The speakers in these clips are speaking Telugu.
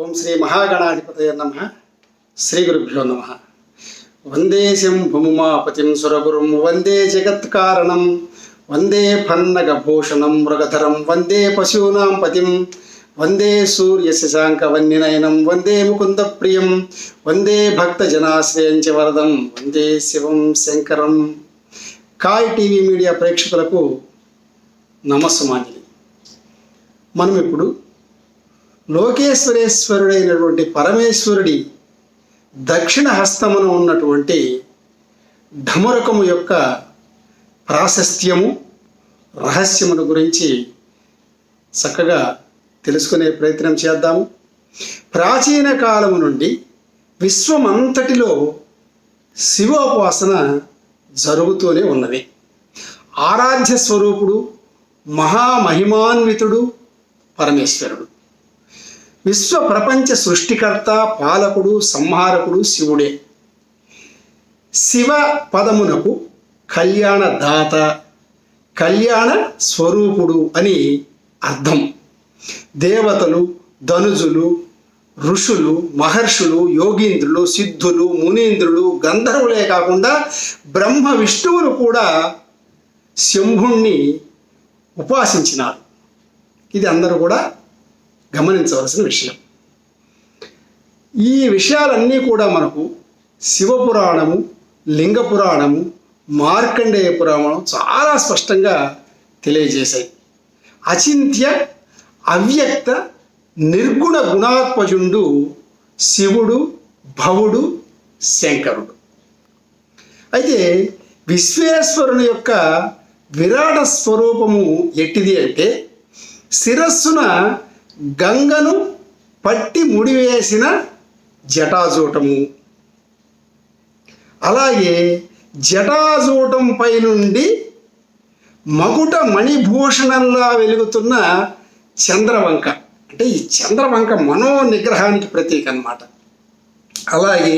ఓం శ్రీ మహాగణాధిపతయ నమః. శ్రీ గురుభ్యో నమః. వందే శంభుమాపతిం సురగురుం వందే జగత్కారణం వందే పన్నగభూషణం మృగధరం వందే పశూనాం పతిం వందే సూర్య శశాంక వన్యనయనం వందే ముకుంద ప్రియం వందే భక్తజనాశ్రయం చ వరదం వందే శివం శంకరం. కాయ్ టీవీ మీడియా ప్రేక్షకులకు నమస్సుమాంజలి. మనం ఇప్పుడు లోకేశ్వరేశ్వరుడైనటువంటి పరమేశ్వరుడి దక్షిణ హస్తమున ఉన్నటువంటి ఢమరుకము యొక్క ప్రాశస్త్యము రహస్యముల గురించి చక్కగా తెలుసుకునే ప్రయత్నం చేద్దాము. ప్రాచీన కాలము నుండి విశ్వమంతటిలో శివోపాసన జరుగుతూనే ఉన్నది. ఆరాధ్య స్వరూపుడు మహామహిమాన్వితుడు పరమేశ్వరుడు. విశ్వ ప్రపంచ సృష్టికర్త పాలకుడు సంహారకుడు శివుడే. శివ పదమునకు కళ్యాణదాత కళ్యాణ స్వరూపుడు అని అర్థం. దేవతలు ధనుజులు ఋషులు మహర్షులు యోగీంద్రులు సిద్ధులు మునీంద్రులు గంధర్వులే కాకుండా బ్రహ్మ విష్ణువులు కూడా శంభుణ్ణి ఉపాసించినారు. ఇది అందరూ కూడా గమనించవలసిన విషయం. ఈ విషయాలన్నీ కూడా మనకు శివపురాణము లింగ పురాణము మార్కండేయ పురాణం చాలా స్పష్టంగా తెలియజేశాయి. అచింత్య అవ్యక్త నిర్గుణ గుణాత్మజుండు శివుడు భవుడు శంకరుడు. అయితే విశ్వేశ్వరుని యొక్క విరాట స్వరూపము ఎట్టిది అంటే శిరస్సున గంగను పట్టి ముడివేసిన జటాజూటము. అలాగే జటాజూటం పై నుండి మకుట మణిభూషణంలా వెలుగుతున్న చంద్రవంక, అంటే ఈ చంద్రవంక మనోనిగ్రహానికి ప్రతీక అన్నమాట. అలాగే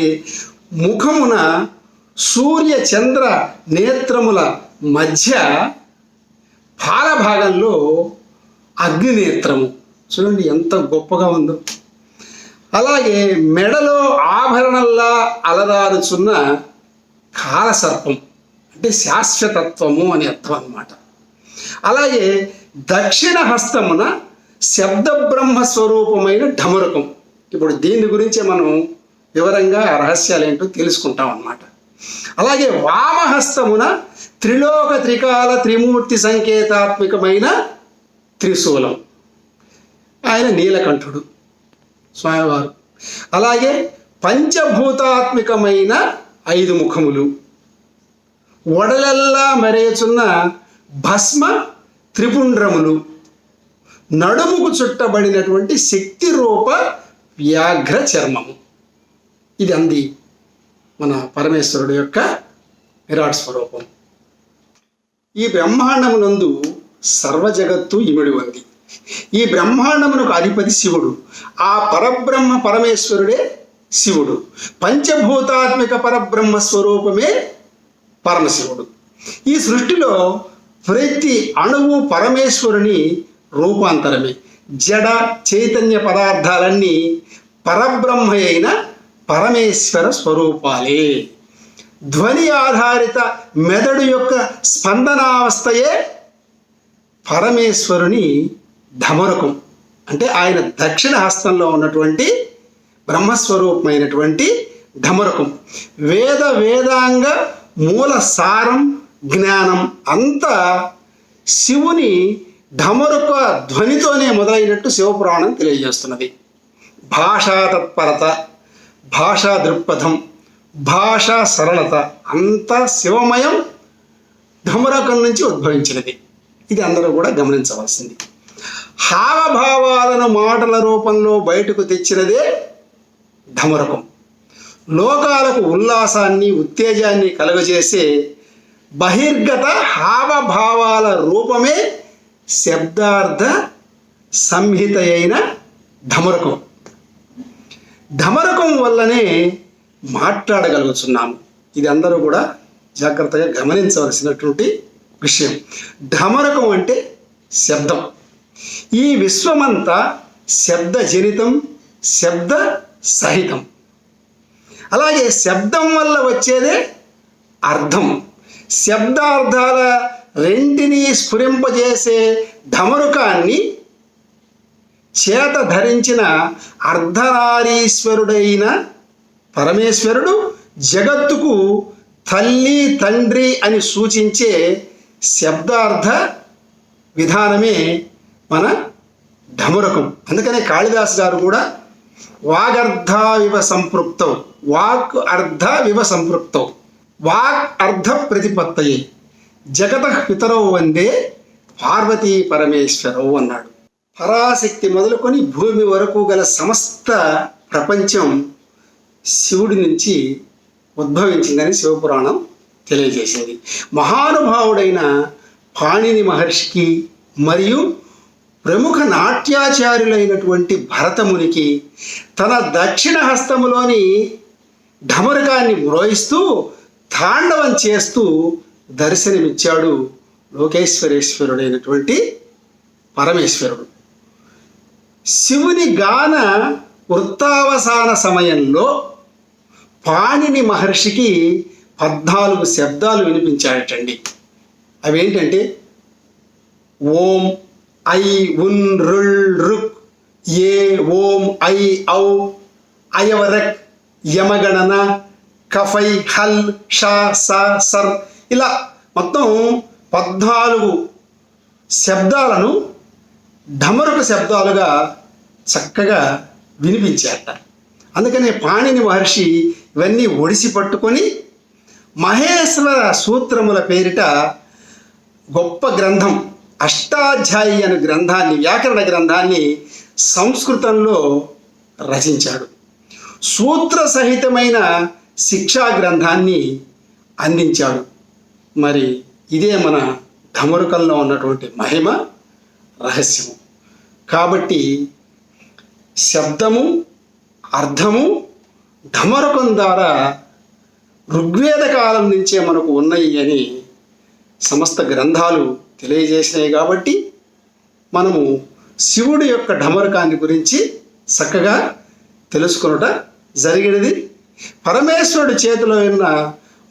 ముఖమున సూర్య చంద్ర నేత్రముల మధ్య పాలభాగంలో అగ్నినేత్రము. చూడండి ఎంత గొప్పగా ఉందో. అలాగే మెడలో ఆభరణంలా అలరారుచున్న కాలసర్పం, అంటే శాశ్వతత్వము అని అర్థం అన్నమాట. అలాగే దక్షిణ హస్తమున శబ్ద బ్రహ్మ స్వరూపమైన ఢమరుకం. ఇప్పుడు దీని గురించి మనం వివరంగా రహస్యాలు ఏంటో తెలుసుకుంటాం అన్నమాట. అలాగే వామహస్తమున త్రిలోక త్రికాల త్రిమూర్తి సంకేతాత్మకమైన త్రిశూలం, ఆయన నీలకంఠుడు స్వామివారు. అలాగే పంచభూతాత్మికమైన 5 ముఖములు, వడలల్లా మరేచున్న భస్మ త్రిపుండ్రములు, నడుముకు చుట్టబడినటువంటి శక్తి రూప వ్యాఘ్ర చర్మము. ఇది అంది మన పరమేశ్వరుడు యొక్క విరాట్ స్వరూపం. ఈ బ్రహ్మాండమునందు సర్వజగత్తు ఇమిడి ఉంది. ఈ బ్రహ్మాండమునకు అధిపతి శివుడు. ఆ పరబ్రహ్మ పరమేశ్వరుడే శివుడు. పంచభూతాత్మిక పరబ్రహ్మ స్వరూపమే పరమశివుడు. ఈ సృష్టిలో ప్రతి అణువు పరమేశ్వరుని రూపాంతరమే. జడ చైతన్య పదార్థాలన్నీ పరబ్రహ్మ అయిన పరమేశ్వర స్వరూపాలే. ధ్వని ఆధారిత మెదడు యొక్క స్పందనావస్థయే పరమేశ్వరుని ఢమరుకం. అంటే ఆయన దక్షిణ హస్తంలో ఉన్నటువంటి బ్రహ్మస్వరూపమైనటువంటి ఢమరుకం. వేదాంగ మూల సారం జ్ఞానం అంతా శివుని ఢమరుక ధ్వనితోనే మొదలైనట్టు శివపురాణం తెలియజేస్తున్నది. భాషా తత్పరత, భాషా దృక్పథం, భాషా సరళత అంతా శివమయం ఢమరుకం నుంచి ఉద్భవించినది. ఇది అందరూ కూడా గమనించవలసింది. హావభావాలను మాటల రూపంలో బయటకు తెచ్చినదే ఢమరుకం. లోకాలకు ఉల్లాసాన్ని ఉత్తేజాన్ని కలుగజేసే బహిర్గత హావభావాల రూపమే శబ్దార్థ సంహిత అయిన ఢమరుకం. ఢమరుకం వల్లనే మాట్లాడగలుగుతున్నాము. ఇది అందరూ కూడా జాగ్రత్తగా గమనించవలసినటువంటి విషయం. ఢమరుకం అంటే శబ్దం. ఈ విశ్వమంతా శబ్దజనితం శబ్ద సహితం. అలాగే శబ్దం వల్ల వచ్చేదే అర్థం. శబ్దార్థాల రెంటిని స్ఫురింపజేసే ఢమరుకాన్ని చేత ధరించిన అర్ధనారీశ్వరుడైన పరమేశ్వరుడు జగత్తుకు తల్లి తండ్రి అని సూచించే శబ్దార్థ విధానమే మన ఢమరుకం. అందుకనే కాళిదాసు గారు కూడా వాగర్ధావివ సంపృక్తౌ, వాక్ అర్ధ వివ సంపృక్తౌ, వాక్ అర్ధ ప్రతిపత్తయే జగతః పితరౌ వందే పార్వతీ పరమేశ్వరౌ అన్నాడు. పరాశక్తి మొదలుకొని భూమి వరకు గల సమస్త ప్రపంచం శివుడి నుంచి ఉద్భవించిందని శివపురాణం తెలియజేసింది. మహానుభావుడైన పాణిని మహర్షికి మరియు ప్రముఖ నాట్యాచార్యులైనటువంటి భరతమునికి తన దక్షిణ హస్తములోని ఢమరుకాన్ని మ్రోయిస్తూ తాండవం చేస్తూ దర్శనమిచ్చాడు లోకేశ్వరేశ్వరుడైనటువంటి పరమేశ్వరుడు. శివుని గాన వృత్తావసాన సమయంలో పాణిని మహర్షికి 14 శబ్దాలు వినిపించాడటండి. అవేంటంటే ఓం ఐ ఉన్ రుల్ రుక్, ఏ ఓం ఐ ఔ, అయవరక్, యమగణన, కఫై హల్ షా సా సర్, ఇలా మొత్తం 14 శబ్దాలను ఢమరుక శబ్దాలుగా చక్కగా వినిపించాట. అందుకనే పాణిని మహర్షి ఇవన్నీ ఒడిసి పట్టుకొని మహేశ్వర సూత్రముల పేరిట గొప్ప గ్రంథం అష్టాధ్యాయి అనే గ్రంథాన్ని, వ్యాకరణ గ్రంథాన్ని సంస్కృతంలో రచించాడు. సూత్ర సహితమైన శిక్షా గ్రంథాన్ని అందించాడు. మరి ఇదే మన ఢమరుకంలో ఉన్నటువంటి మహిమ, రహస్యము. కాబట్టి శబ్దము, అర్థము ఢమరుకం ద్వారా ఋగ్వేద కాలం నుంచే మనకు ఉన్నాయి అని సమస్త గ్రంథాలు తెలియజేసినాయి. కాబట్టి మనము శివుడి యొక్క ఢమరుకాన్ని గురించి చక్కగా తెలుసుకొనుట జరిగినది. పరమేశ్వరుడి చేతిలో ఉన్న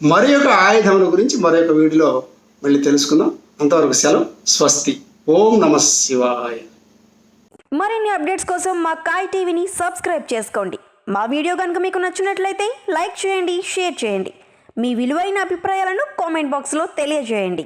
మరి ఒక ఆయుధముల గురించి మరొక వీడియోలో మళ్ళీ తెలుసుకుందాం. అంతవరకు సెలవు. స్వస్తి. ఓం నమః శివాయ. మరిన్ని అప్డేట్స్ కోసం మా కాయ్ టీవీని సబ్స్క్రైబ్ చేసుకోండి. మా వీడియో కనుక మీకు నచ్చినట్లయితే లైక్ చేయండి, షేర్ చేయండి. మీ విలువైన అభిప్రాయాలను కామెంట్ బాక్స్లో తెలియజేయండి.